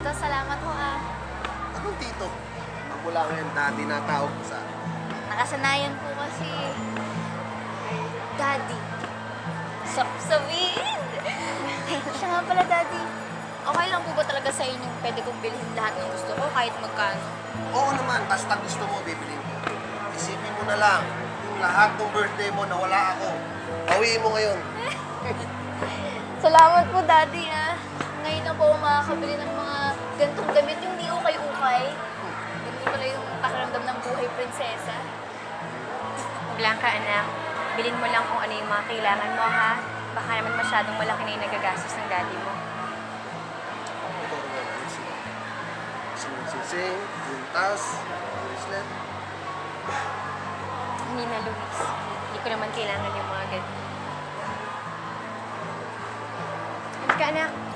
Tito, salamat ho ah. Anong tito? Ang mula ngayon dati na tawag ko sa... Nakasanayan po kasi. Daddy. Sabihin! Siya nga pala, Daddy. Okay lang po ba talaga sa inyo pwede kong bilhin lahat ng gusto ko kahit magkano? Oo naman, basta gusto mo, bibilin ko. Isipin mo na lang, yung lahat ng birthday mo na wala ako. Bawiin mo ngayon. Salamat po, Daddy ah. Ngayon na po ako makakabili ng mga gantong damit yung di ukay-ukay. Ganun pala yung pakiramdam ng buhay prinsesa. Blanca, anak, bilhin mo lang kung ano yung mga kailangan mo, ha? Baka naman masyadong malaki na yung nagagastos ng daddy mo. Ito naman, ano siya? Sing-sing, yung tas, bracelet. Hindi na, Luis. Hindi ko naman kailangan yung mga ganyan. Halika, anak.